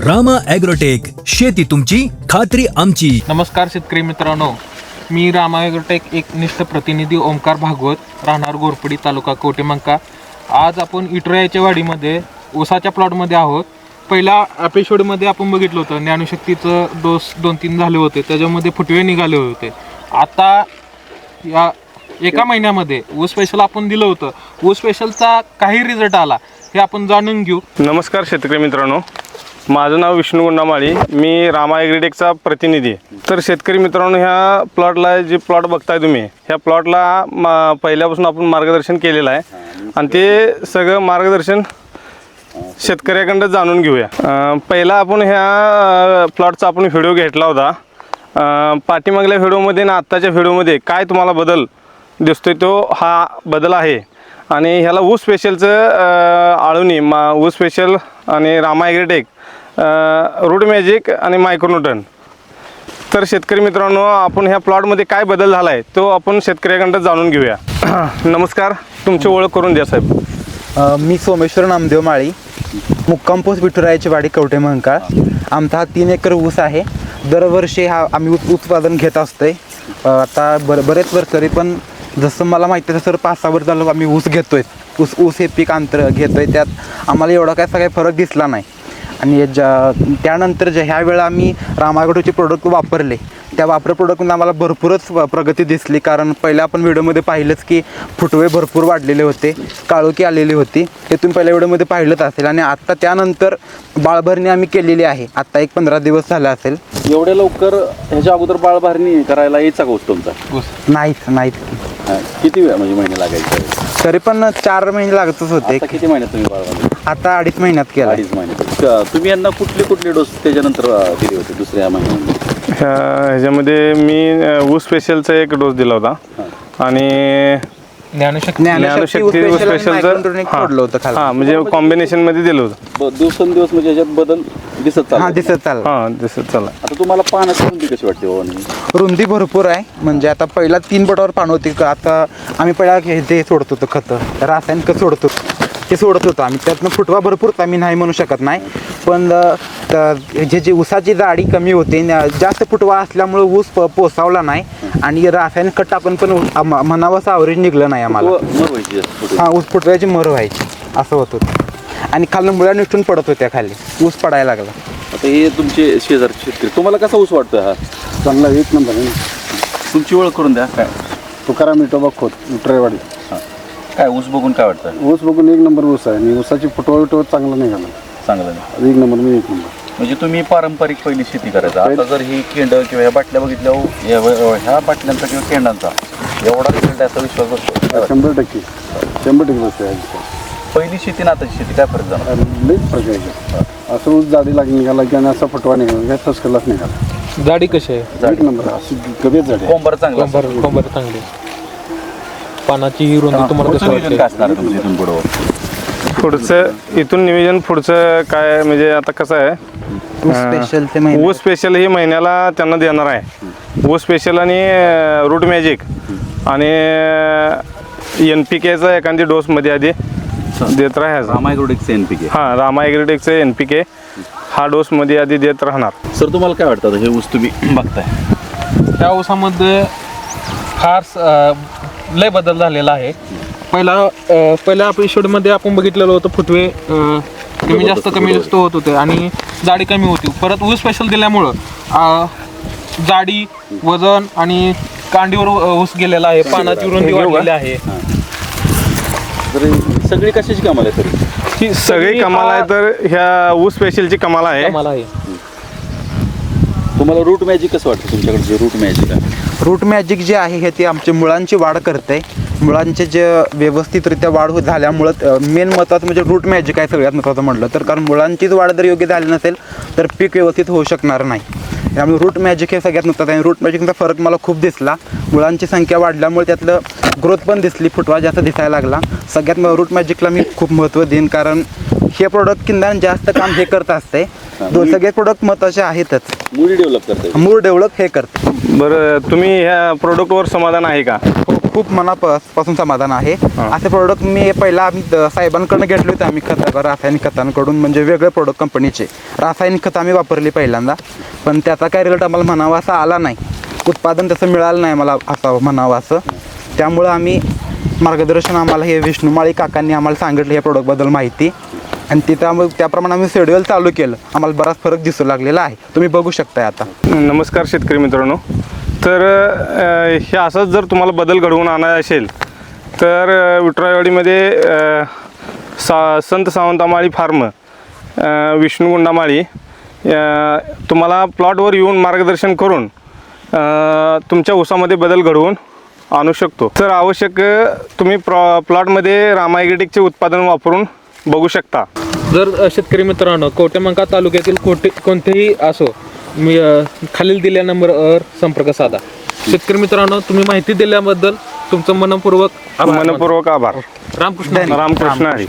Rama agrotech, शेती तुमची खात्री आमची. नमस्कार शेतकरी मित्रांनो, मी रामा ॲग्रोटेक एकनिष्ठ प्रतिनिधी ओमकार भागवत, राहणार गोरपडी, तालुका कवठेमहांकाळ. आज आपण इटरायाच्या वाडीमध्ये ऊसाच्या प्लॉटमध्ये आहोत. पहिल्या एपिसोडमध्ये आपण बघितलं होतं ज्ञानशक्तीचं डोस 2-3 झाले होते, त्याच्यामध्ये फुटवे निघाले होते. आता या एका महिन्यामध्ये ऊस स्पेशल आपण दिलं होतं. ऊस स्पेशलचा काही रिझल्ट आला हे आपण जाणून घेऊ. नमस्कार शेतकरी मित्रांनो, माझं नाव विष्णू गुंडामाळी, मी रामा ॲग्रोटेकचा प्रतिनिधी. तर शेतकरी मित्रांनो, ह्या प्लॉटला जे प्लॉट बघताय तुम्ही, ह्या प्लॉटला पहिल्यापासून आपण मार्गदर्शन केलेलं आहे आणि ते सगळं मार्गदर्शन शेतकऱ्याकडं जाणून घेऊया. पहिला आपण ह्या प्लॉटचा आपण व्हिडिओ घेतला होता. पाठीमागल्या व्हिडिओमध्ये आणि आत्ताच्या व्हिडिओमध्ये काय तुम्हाला बदल दिसतोय तो हा बदल आहे. आणि ह्याला ऊस स्पेशलचं आळवणी ऊस स्पेशल आणि रामा ॲग्रोटेक रूट मॅजिक आणि मायक्रोन्यूटन. तर शेतकरी मित्रांनो, आपण ह्या प्लॉटमध्ये काय बदल झाला आहे तो आपण शेतकऱ्याकडं जाणून घेऊया. नमस्कार, तुमची ओळख करून द्या साहेब. मी सोमेश्वर नामदेव माळी, मुक्काम पोस्ट विठुरायाची वाडी, कवठेमहांकाळ. आमचा हा 3 एकर ऊस आहे. दरवर्षी आम्ही ऊस उत्पादन घेत असतोय. आता बरेच वर्ष, तरी पण जसं मला माहिती आहे तसं 5-6 वर्ष झालं आम्ही ऊस घेतोय. ऊस हे पीक आंतर घेतोय. त्यात आम्हाला एवढा काय सगळा फरक दिसला नाही. आणि त्यानंतर ह्या वेळा आम्ही रामा ॲग्रोटेकचे प्रोडक्ट वापरले. त्या प्रोडक्टमध्ये आम्हाला भरपूरच प्रगती दिसली. कारण पहिल्या आपण व्हिडिओमध्ये पाहिलंच की फुटवे भरपूर वाढलेले होते, काळोखी आलेली होती, हे तुम्ही पहिल्या व्हिडिओमध्ये पाहिलंच असेल. आणि आत्ता त्यानंतर बाळभरणी आम्ही केलेली आहे. आत्ता एक 15 दिवस झाला असेल. एवढ्या लवकर ह्याच्या अगोदर बाळभरणी करायला यायचा का ऊस तुमचा? नाहीत. किती वेळ म्हणजे महिने लागायचे? तरी पण 4 महिने लागतच होते. आता किती महिन्यात तुम्ही बाळभरणी? आता 2.5 महिन्यात केला. 2.5 महिन्यात. तुम्ही यांना कुठले डोस त्याच्यानंतर दिले होते दुसऱ्या महिन्यात? ह्याच्यामध्ये मी ऊस स्पेशलचा एक डोस दिला होता आणि ज्ञानशक्ती ज्ञानशक्ती ऊस स्पेशलचं हां म्हणजे कॉम्बिनेशनमध्ये दिलं होतं. दिवसेंदिवस म्हणजे ह्याच्यात बदल दिसत चालला. दिसत चालला. आता तुम्हाला पानाची रुंदी कशी वाटते? रुंदी भरपूर आहे. म्हणजे आता पहिला 3 बोटावर पान होती. आता आम्ही पहिला ते सोडत होतो, खतं रासायनिक ते सोडत होतो आम्ही. त्यातनं फुटवा भरपूर आम्ही नाही म्हणू शकत नाही. पण जे ऊसाची जाडी कमी होते, जास्त फुटवा असल्यामुळे ऊस पोसावला नाही. आणि रासायनिक खत टाकून पण म्हणावं असं ॲव्हरेज निघलं नाही आम्हाला. ऊस फुटव्याची मर व्हायची असं होत होतं. आणि खालून मुळ्या निघून पडत होत्या खाली, ऊस पडायला लागला. आता हे तुमचे शेजारचे शेतकरी, तुम्हाला कसा ऊस वाटतो? हा चांगला, 1 नंबर आहे. तुमची ओळख करून द्या. काय? तुकाराम विठोबा खोत, उतरेवाडी. काय ऊस बघून काय वाटतं? ऊस बघून 1 नंबर ऊस आहे. आणि ऊसाची फुटवा चांगला निघाला. चांगलं नाही? 1 नंबर म्हणजे 1 नंबर. म्हणजे तुम्ही पारंपरिक पहिली शेती करायचा. आता जर ही केंड किंवा ह्या बाटल्या बघितल्या, ह्या बाटल्यांचा किंवा केंडांचा एवढा रिझल्ट याचा विश्वास बसतो? 100% बसते. पहिली शेती ना आताची शेती काय फरक झाला? लईच फरक आहे. असं ऊस जाडी लागली निघाला की आणि असा फुटवा निघाला काय फर्स्ट क्लास निघाला. जाडी कशी आहे? 1 नंबर. अशी गबेत जाडी. कोंबर चांगला, कोंबर चांगली. पानाची ही रुंदी तुम्हाला कसं वाटते? काय असणार तुमचं इथून पुढचं इथून नियोजन पुढचं काय म्हणजे आता कसं आहे, ऊस स्पेशल ही महिन्याला त्यांना देणार आहे. ऊस स्पेशल आणि रूट मॅजिक आणि NPKचा एखादी डोसमध्ये आधी देत राहायचं. रामा ॲग्रोटेकचं NPK. हां, रामा ॲग्रोटेकचं NPK हा डोसमध्ये आधी देत राहणार. सर, तुम्हाला काय वाटतं हे ऊस तुम्ही बघताय? त्या ऊसामध्ये फार लय बदल झालेला आहे. पहिल्या एपिसोडमध्ये आपण बघितलेलं होतं फुटवे कमी जास्त होत होते आणि जाडी कमी होती. परत ऊस स्पेशल दिल्यामुळं जाडी, वजन आणि कांडीवर ऊस गेलेला आहे, पानाची रुंदी वाढलेली आहे. तर सगळी कशाची कमाल आहे? तरी ही सगळी कमाल आहे. तर ह्या ऊस स्पेशलची कमाल आहे. तुम्हाला रूट मॅजिक कसं वाटतं? तुमच्याकडे जे रूट मॅजिक आहे, रूट मॅजिक जे आहे हे ते आमच्या मुळांची वाढ करते. मुळांचे जे व्यवस्थितरित्या वाढ झाल्यामुळं मेन महत्त्वाचं म्हणजे रूट मॅजिक आहे सगळ्यात महत्त्वाचं म्हटलं तर. कारण मुळांचीच वाढ जर योग्य झाली नसेल तर पीक व्यवस्थित होऊ शकणार नाही. त्यामुळे रूट मॅजिक हे सगळ्यात महत्त्वाचं आहे. रूट मॅजिकचा फरक मला खूप दिसला. मुळांची संख्या वाढल्यामुळे त्यातलं ग्रोथ पण दिसली, फुटवा जास्त दिसायला लागला. सगळ्यात रूट मॅजिकला मी खूप महत्त्व देईन. कारण हे प्रोडक्ट किंदान जास्त काम हे करत असते. सगळे प्रोडक्ट महत्त्वाचे आहेतच. मूळ डेव्हलप करते. मूळ डेव्हलप हे करते. बरं, तुम्ही ह्या प्रोडक्टवर समाधान आहे का? खूप मनापासून समाधान आहे. असे प्रोडक्ट मी पहिला आम्ही साहेबांकडून घेतले होते आम्ही रासायनिक खतांकडून, म्हणजे वेगळे प्रोडक्ट कंपनीचे रासायनिक खतं आम्ही वापरली पहिल्यांदा, पण त्याचा काय रिझल्ट आम्हाला म्हणावा असा आला नाही, उत्पादन तसं मिळालं नाही मला असं म्हणावं असं. त्यामुळं आम्ही मार्गदर्शन आम्हाला हे विष्णू माळी काकांनी आम्हाला सांगितलं या प्रोडक्टबद्दल माहिती, आणि तिथं त्याप्रमाणे आम्ही शेड्यूल चालू केलं. आम्हाला बराच फरक दिसू लागलेला आहे, तुम्ही बघू शकताय आता. नमस्कार शेतकरी मित्रांनो. तर हे असंच जर तुम्हाला बदल घडवून आणायचा असेल तर विठुरायवाडीमध्ये संत सावंतमाळी फार्म विष्णुगुंडामाळी तुम्हाला प्लॉटवर येऊन मार्गदर्शन करून तुमच्या ऊसामध्ये बदल घडवून आणू शकतो. तर आवश्यक तुम्ही प्लॉटमध्ये रामा ॲग्रीटेकचे उत्पादन वापरून बघू शकता. जर शेतकरी मित्रांनो कवटेमंका तालुक्यातील कोणतेही असो, मी खालील दिलेल्या नंबरवर संपर्क साधा. शेतकरी मित्रांनो, तुम्ही माहिती दिल्याबद्दल तुमचं मनपूर्वक आभार. रामकृष्ण रामकृष्ण हरी.